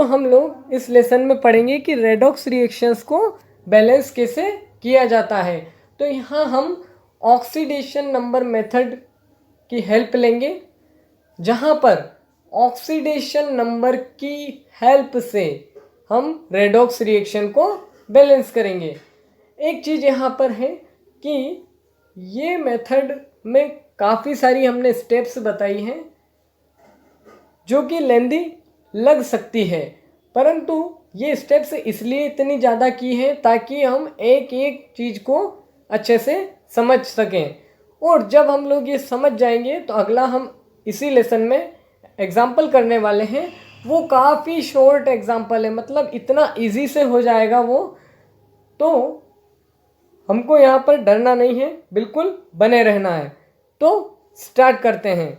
तो हम लोग इस लेसन में पढ़ेंगे कि रेडॉक्स रिएक्शंस को बैलेंस कैसे किया जाता है। तो यहाँ हम ऑक्सीडेशन नंबर मेथड की हेल्प लेंगे, जहाँ पर ऑक्सीडेशन नंबर की हेल्प से हम रेडॉक्स रिएक्शन को बैलेंस करेंगे। एक चीज़ यहाँ पर है कि ये मेथड में काफ़ी सारी हमने स्टेप्स बताई हैं जो कि लेंदी लग सकती है, परंतु ये स्टेप्स इसलिए इतनी ज़्यादा की है ताकि हम एक एक चीज़ को अच्छे से समझ सकें। और जब हम लोग ये समझ जाएंगे तो अगला हम इसी लेसन में एग्जाम्पल करने वाले हैं। वो काफ़ी शॉर्ट एग्जाम्पल है, मतलब इतना इजी से हो जाएगा वो। तो हमको यहाँ पर डरना नहीं है, बिल्कुल बने रहना है। तो स्टार्ट करते हैं।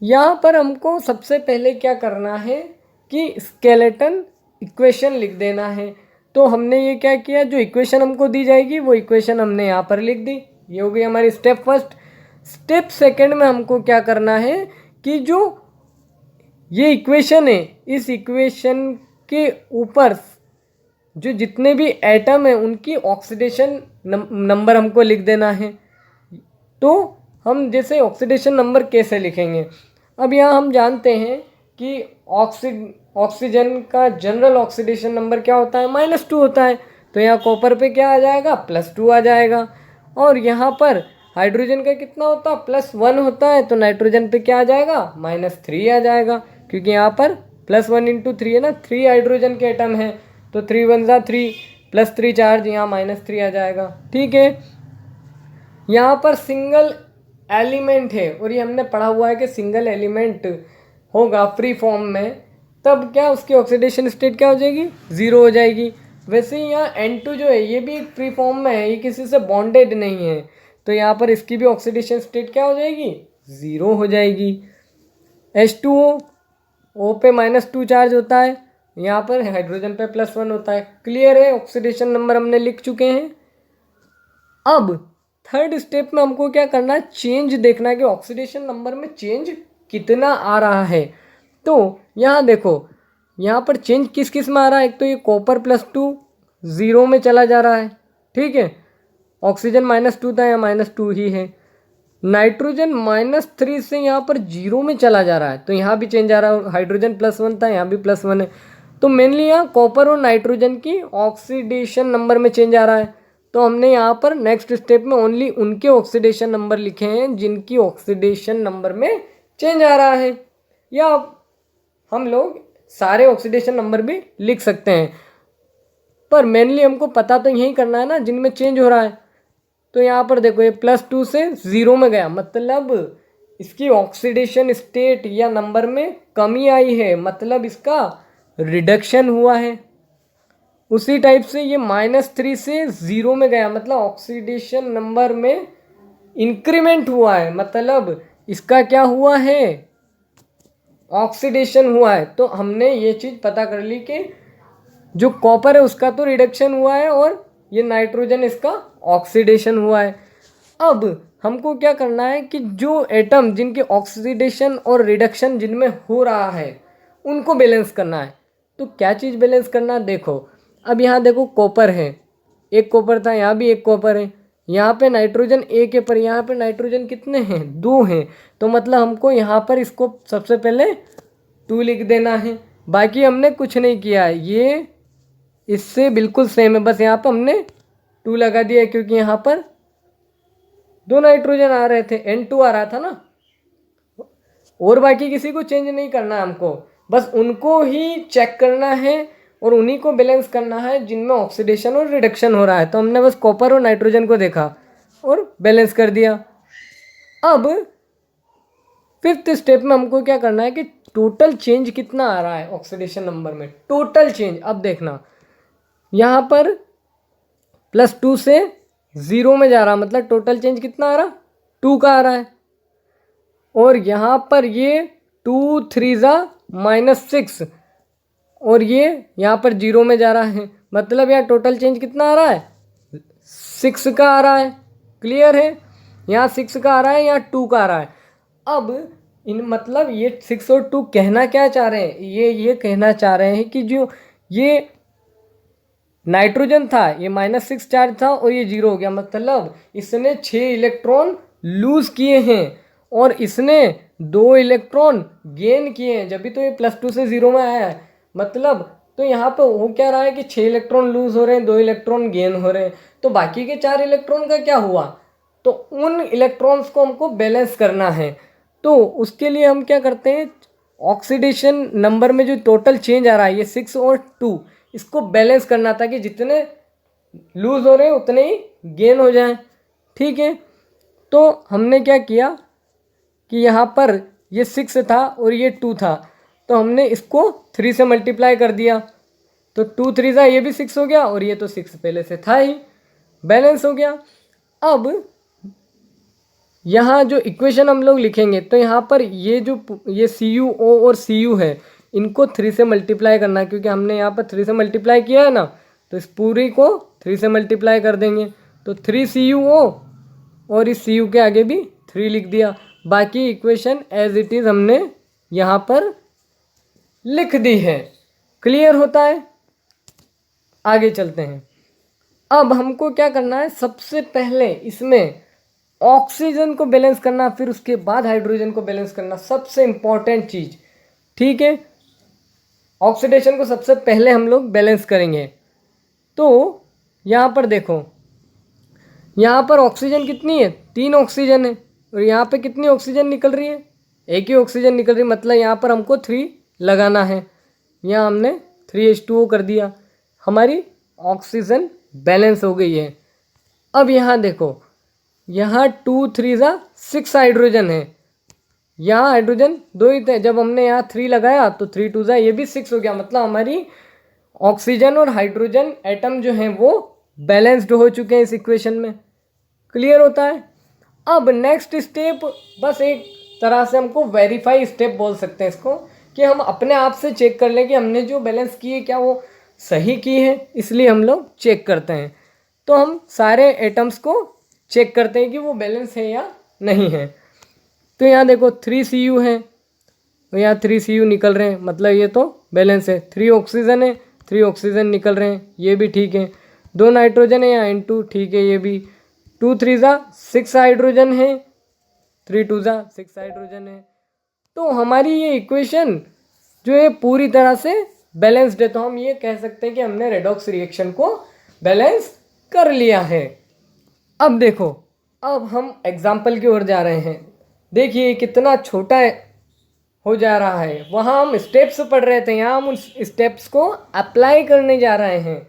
यहाँ पर हमको सबसे पहले क्या करना है कि स्केलेटन इक्वेशन लिख देना है। तो हमने ये क्या किया, जो इक्वेशन हमको दी जाएगी वो इक्वेशन हमने यहाँ पर लिख दी। ये हो गई हमारी स्टेप फर्स्ट। स्टेप सेकंड में हमको क्या करना है कि जो ये इक्वेशन है, इस इक्वेशन के ऊपर जो जितने भी एटम हैं उनकी ऑक्सीडेशन नंबर हमको लिख देना है। तो हम जैसे ऑक्सीडेशन नंबर कैसे लिखेंगे, अब यहाँ हम जानते हैं कि ऑक्सीजन का जनरल ऑक्सीडेशन नंबर क्या होता है, -2 होता है। तो यहाँ कॉपर पे क्या आ जाएगा, +2 आ जाएगा। और यहाँ पर हाइड्रोजन का कितना होता है, +1 होता है। तो नाइट्रोजन पे क्या आ जाएगा, -3 आ जाएगा, क्योंकि यहाँ पर +1 × 3 है ना, 3 हाइड्रोजन के एटम है। तो 3 × 1 = 3, +3 चार्ज, यहाँ -3 आ जाएगा। ठीक है, यहाँ पर सिंगल एलिमेंट है और ये हमने पढ़ा हुआ है कि सिंगल एलिमेंट होगा फ्री फॉर्म में, तब क्या उसकी ऑक्सीडेशन स्टेट क्या हो जाएगी, 0 हो जाएगी। वैसे ही यहाँ N2 जो है ये भी एक फ्री फॉर्म में है, ये किसी से बॉन्डेड नहीं है। तो यहाँ पर इसकी भी ऑक्सीडेशन स्टेट क्या हो जाएगी, 0 हो जाएगी। H2O, O पे -2 चार्ज होता है, यहाँ पर हाइड्रोजन पे +1 होता है। क्लियर है, ऑक्सीडेशन नंबर हमने लिख चुके हैं। अब थर्ड स्टेप में हमको क्या करना है, चेंज देखना है कि ऑक्सीडेशन नंबर में चेंज कितना आ रहा है। तो यहाँ देखो, यहाँ पर चेंज किस किस में आ रहा है। एक तो ये कॉपर +2 0 में चला जा रहा है, ठीक है। ऑक्सीजन -2 था, यहाँ -2 ही है। नाइट्रोजन -3 से यहाँ पर 0 में चला जा रहा है, तो यहाँ भी चेंज आ रहा है। हाइड्रोजन +1 था, यहाँ भी +1 है। तो मेनली यहाँ कॉपर और नाइट्रोजन की ऑक्सीडेशन नंबर में चेंज आ रहा है। तो हमने यहाँ पर नेक्स्ट स्टेप में ओनली उनके ऑक्सीडेशन नंबर लिखे हैं जिनकी ऑक्सीडेशन नंबर में चेंज आ रहा है, या हम लोग सारे ऑक्सीडेशन नंबर भी लिख सकते हैं, पर मेनली हमको पता तो यही करना है ना जिनमें चेंज हो रहा है। तो यहाँ पर देखो, ये +2 से 0 में गया, मतलब इसकी ऑक्सीडेशन स्टेट या नंबर में कमी आई है, मतलब इसका रिडक्शन हुआ है। उसी टाइप से ये -3 से 0 में गया, मतलब ऑक्सीडेशन नंबर में इंक्रीमेंट हुआ है, मतलब इसका क्या हुआ है, ऑक्सीडेशन हुआ है। तो हमने ये चीज़ पता कर ली कि जो कॉपर है उसका तो रिडक्शन हुआ है और ये नाइट्रोजन इसका ऑक्सीडेशन हुआ है। अब हमको क्या करना है कि जो एटम जिनके ऑक्सीडेशन और रिडक्शन जिनमें हो रहा है उनको बैलेंस करना है। तो क्या चीज़ बैलेंस करना है, देखो अब यहाँ देखो कॉपर है, एक कॉपर था, यहाँ भी एक कॉपर है। यहाँ पे नाइट्रोजन एक है, पर यहाँ पे नाइट्रोजन कितने हैं, 2 हैं। तो मतलब हमको यहाँ पर इसको सबसे पहले 2 लिख देना है। बाकी हमने कुछ नहीं किया है, ये इससे बिल्कुल सेम है, बस यहाँ पर हमने 2 लगा दिया है, क्योंकि यहाँ पर 2 नाइट्रोजन आ रहे थे, N2 आ रहा था ना। और बाकी किसी को चेंज नहीं करना है हमको, बस उनको ही चेक करना है और उन्हीं को बैलेंस करना है जिनमें ऑक्सीडेशन और रिडक्शन हो रहा है। तो हमने बस कॉपर और नाइट्रोजन को देखा और बैलेंस कर दिया। अब फिफ्थ स्टेप में हमको क्या करना है कि टोटल चेंज कितना आ रहा है ऑक्सीडेशन नंबर में, टोटल चेंज। अब देखना, यहाँ पर +2 से 0 में जा रहा, मतलब टोटल चेंज कितना आ रहा, 2 का आ रहा है। और यहाँ पर ये 2 3 -6 और ये यहाँ पर 0 में जा रहा है, मतलब यहाँ टोटल चेंज कितना आ रहा है, 6 का आ रहा है। क्लियर है, यहाँ 6 का आ रहा है, यहाँ 2 का आ रहा है। अब इन मतलब ये 6 और 2 कहना क्या चाह रहे हैं, ये कहना चाह रहे हैं कि जो ये नाइट्रोजन था ये -6 चार्ज था और ये 0 हो गया, मतलब इसने 6 इलेक्ट्रॉन लूज किए हैं और इसने 2 इलेक्ट्रॉन गेन किए हैं, जब भी तो ये +2 से 0 में आया है। मतलब तो यहाँ पे हो क्या रहा है कि 6 इलेक्ट्रॉन लूज हो रहे हैं, 2 इलेक्ट्रॉन गेन हो रहे हैं। तो बाकी के 4 इलेक्ट्रॉन का क्या हुआ, तो उन इलेक्ट्रॉन्स को हमको बैलेंस करना है। तो उसके लिए हम क्या करते हैं, ऑक्सीडेशन नंबर में जो टोटल चेंज आ रहा है ये 6 और 2, इसको बैलेंस करना ताकि जितने लूज हो रहे हैं उतने ही गेन हो जाएं। ठीक है, तो हमने क्या किया कि यहाँ पर ये 6 था और ये 2 था, तो हमने इसको 3 से मल्टीप्लाई कर दिया, तो 2 3 ज़ा ये भी 6 हो गया और ये तो 6 पहले से था ही, बैलेंस हो गया। अब यहाँ जो इक्वेशन हम लोग लिखेंगे तो यहाँ पर ये जो ये CuO और Cu है इनको 3 से मल्टीप्लाई करना है, क्योंकि हमने यहाँ पर 3 से मल्टीप्लाई किया है ना, तो इस पूरी को 3 से मल्टीप्लाई कर देंगे, तो 3 CuO और इस Cu के आगे भी 3 लिख दिया। बाकी इक्वेशन एज इट इज़ हमने यहाँ पर लिख दी है। क्लियर होता है, आगे चलते हैं। अब हमको क्या करना है, सबसे पहले इसमें ऑक्सीजन को बैलेंस करना, फिर उसके बाद हाइड्रोजन को बैलेंस करना, सबसे इम्पॉर्टेंट चीज़। ठीक है, ऑक्सीडेशन को सबसे पहले हम लोग बैलेंस करेंगे। तो यहाँ पर देखो, यहाँ पर ऑक्सीजन कितनी है, 3 ऑक्सीजन है, और यहाँ पे कितनी ऑक्सीजन निकल रही है, एक ही ऑक्सीजन निकल रही है, मतलब यहाँ पर हमको 3 लगाना है। यहाँ हमने 3H2O कर दिया, हमारी ऑक्सीजन बैलेंस हो गई है। अब यहाँ देखो, यहाँ 2 3 ज़ा 6 हाइड्रोजन है, यहाँ हाइड्रोजन 2 ही थे, जब हमने यहाँ 3 लगाया तो 3 2 ज़ा ये भी 6 हो गया, मतलब हमारी ऑक्सीजन और हाइड्रोजन एटम जो हैं वो बैलेंस्ड हो चुके हैं इस इक्वेशन में। क्लियर होता है। अब नेक्स्ट स्टेप, बस एक तरह से हमको वेरीफाई स्टेप बोल सकते हैं इसको, कि हम अपने आप से चेक कर लें कि हमने जो बैलेंस की है क्या वो सही की है, इसलिए हम लोग चेक करते हैं। तो हम सारे एटम्स को चेक करते हैं कि वो बैलेंस है या नहीं है। तो यहाँ देखो 3 Cu है, तो यहाँ 3 Cu निकल रहे हैं, मतलब ये तो बैलेंस है। 3 ऑक्सीजन है, 3 ऑक्सीजन निकल रहे हैं, ये भी ठीक है। 2 नाइट्रोजन है, यहाँ N2 ठीक है, ये भी। 2 3 ज़ा 6 हाइड्रोजन है, 3 2 ज़ा 6 हाइड्रोजन है। तो हमारी ये इक्वेशन जो है पूरी तरह से बैलेंस्ड है, तो हम ये कह सकते हैं कि हमने रेडॉक्स रिएक्शन को बैलेंस कर लिया है। अब देखो, अब हम एग्जाम्पल की ओर जा रहे हैं। देखिए कितना छोटा हो जा रहा है, वहाँ हम स्टेप्स पढ़ रहे थे, यहाँ हम उन स्टेप्स को अप्लाई करने जा रहे हैं।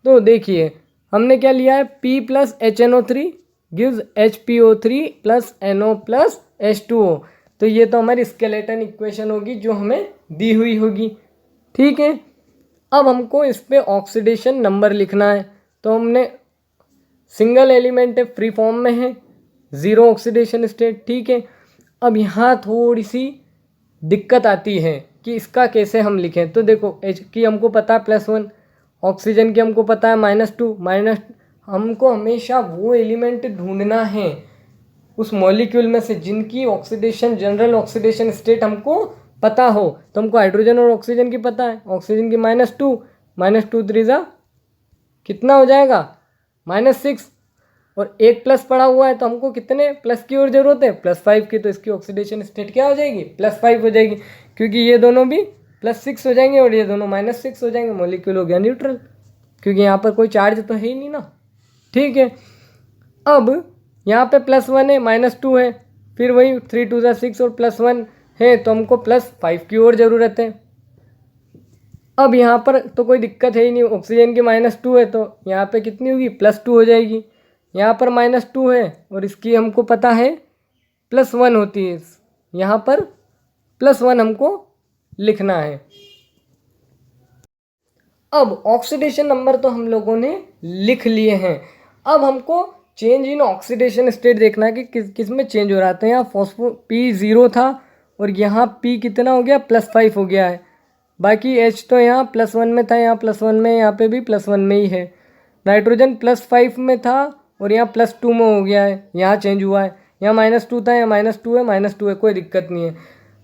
तो देखिए हमने क्या लिया है, P + HNO3 gives HPO3 + NO + H2O। तो ये तो हमारी स्केलेटन इक्वेशन होगी जो हमें दी हुई होगी। ठीक है, अब हमको इस पे ऑक्सीडेशन नंबर लिखना है। तो हमने सिंगल एलिमेंट है, फ्री फॉर्म में है, 0 ऑक्सीडेशन स्टेट। ठीक है, अब यहाँ थोड़ी सी दिक्कत आती है कि इसका कैसे हम लिखें। तो देखो H की हमको पता है +1, ऑक्सीजन की हमको पता है -2, हमको हमेशा वो एलिमेंट ढूंढना है उस मॉलिक्यूल में से जिनकी ऑक्सीडेशन, जनरल ऑक्सीडेशन स्टेट हमको पता हो। तो हमको हाइड्रोजन और ऑक्सीजन की पता है, ऑक्सीजन की -2 3 ज़ा कितना हो जाएगा, -6, और एक प्लस पड़ा हुआ है, तो हमको कितने प्लस की और ज़रूरत है, +5 की। तो इसकी ऑक्सीडेशन स्टेट क्या हो जाएगी, +5 हो जाएगी, क्योंकि ये दोनों भी +6 हो जाएंगे और ये दोनों -6 हो जाएंगे। मॉलिक्यूल हो गया न्यूट्रल, क्योंकि यहाँ पर कोई चार्ज तो है ही नहीं ना। ठीक है, अब यहाँ पे +1 है, -2 है, फिर वही 3 2 ज़ा 6 और +1 है, तो हमको +5 की और ज़रूरत है। अब यहाँ पर तो कोई दिक्कत है ही नहीं, ऑक्सीजन की -2 है, तो यहाँ पे कितनी होगी, +2 हो जाएगी। यहाँ पर -2 है और इसकी हमको पता है +1 होती है, यहाँ पर +1 हमको लिखना है। अब ऑक्सीडेशन नंबर तो हम लोगों ने लिख लिए हैं। अब हमको चेंज इन ऑक्सीडेशन स्टेट देखना है कि किस में चेंज हो रहा था। यहाँ फॉस्फो P 0 था और यहाँ P कितना हो गया, +5 हो गया है। बाकी H तो यहाँ +1 में था, यहाँ +1 में, यहाँ पे भी +1 में ही है। नाइट्रोजन +5 में था और यहाँ +2 में हो गया है, यहाँ चेंज हुआ है। यहाँ -2 था, यहाँ -2 है, -2 है, कोई दिक्कत नहीं है।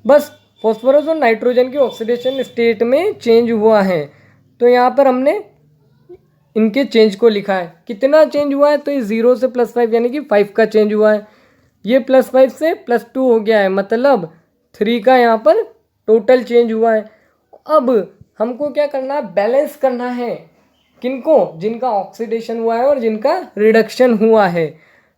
बस फॉस्फोरस और नाइट्रोजन की ऑक्सीडेशन स्टेट में चेंज हुआ है, तो यहाँ पर हमने इनके चेंज को लिखा है। कितना चेंज हुआ है, तो ये 0 से +5 यानी कि 5 का चेंज हुआ है। ये +5 से +2 हो गया है, मतलब 3 का यहाँ पर टोटल चेंज हुआ है। अब हमको क्या करना है, बैलेंस करना है। किनको, जिनका ऑक्सीडेशन हुआ है और जिनका रिडक्शन हुआ है।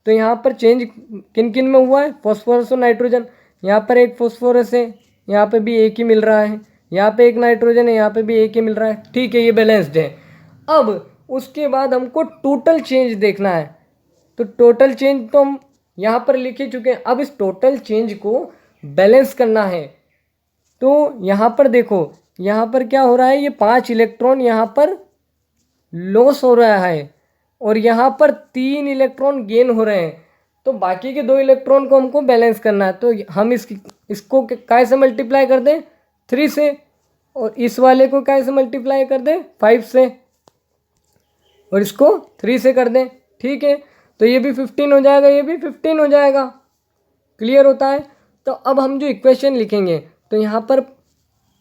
तो यहाँ पर चेंज किन किन में हुआ है, फॉस्फोरस और नाइट्रोजन। यहाँ पर एक फॉस्फोरस है, यहाँ पे भी एक ही मिल रहा है, यहाँ पे एक नाइट्रोजन है, यहाँ पे भी एक ही मिल रहा है। ठीक है, ये बैलेंस्ड है। अब उसके बाद हमको टोटल चेंज देखना है। तो टोटल चेंज तो हम यहाँ पर लिख ही चुके हैं। अब इस टोटल चेंज को बैलेंस करना है। तो यहाँ पर देखो, यहाँ पर क्या हो रहा है, ये 5 इलेक्ट्रॉन यहाँ पर लॉस हो रहा है और यहाँ पर 3 इलेक्ट्रॉन गेन हो रहे हैं। तो बाकी के 2 इलेक्ट्रॉन को हमको बैलेंस करना है। तो हम इसको काय से मल्टीप्लाई कर दें, 3 से, और इस वाले को काय से मल्टीप्लाई कर दें, 5 से, और इसको 3 से कर दें। ठीक है, तो ये भी 15 हो जाएगा, ये भी 15 हो जाएगा। क्लियर होता है। तो अब हम जो इक्वेशन लिखेंगे, तो यहाँ पर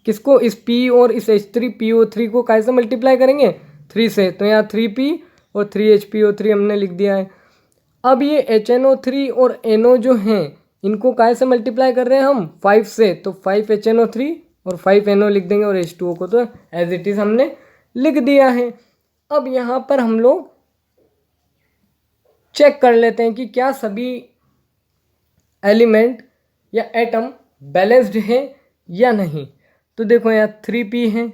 किसको, इस P और इस H3PO3 को काय से मल्टीप्लाई करेंगे, 3 से। तो यहाँ 3P और 3HPO3 हमने लिख दिया है। अब ये HNO3 और NO जो हैं, इनको काय से मल्टीप्लाई कर रहे हैं हम, 5 से। तो 5HNO3 और 5NO लिख देंगे, और H2O को तो एज इट इज़ हमने लिख दिया है। अब यहाँ पर हम लोग चेक कर लेते हैं कि क्या सभी एलिमेंट या एटम बैलेंस्ड है या नहीं। तो देखो यहाँ 3P है,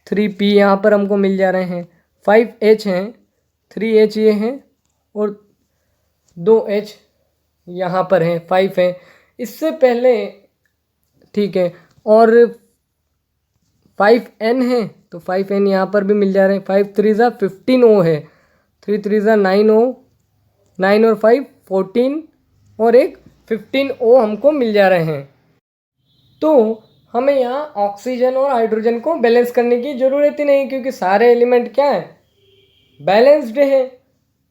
3P यहाँ पर हमको मिल जा रहे हैं, 5H हैं, 3H ये हैं, और 2H यहाँ पर हैं, 5 हैं। इससे पहले, ठीक है, और 5N है, तो 5N यहाँ पर भी मिल जा रहे हैं। 5 3 15O है, 3 3 9O, 9 और 5 14, और एक 15O हमको मिल जा रहे हैं। तो हमें यहाँ ऑक्सीजन और हाइड्रोजन को बैलेंस करने की ज़रूरत ही नहीं, क्योंकि सारे एलिमेंट क्या है, बैलेंस्ड है,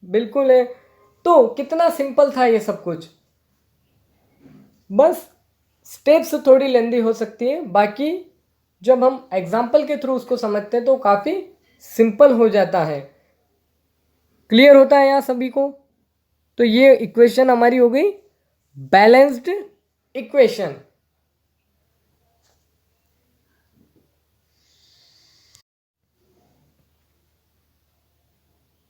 बिल्कुल है। तो कितना सिंपल था ये सब कुछ। बस स्टेप्स थोड़ी लेंदी हो सकती है, बाकी जब हम एग्जाम्पल के थ्रू उसको समझते हैं तो काफ़ी सिंपल हो जाता है। क्लियर होता है यहाँ सभी को। तो ये इक्वेशन हमारी हो गई बैलेंस्ड इक्वेशन।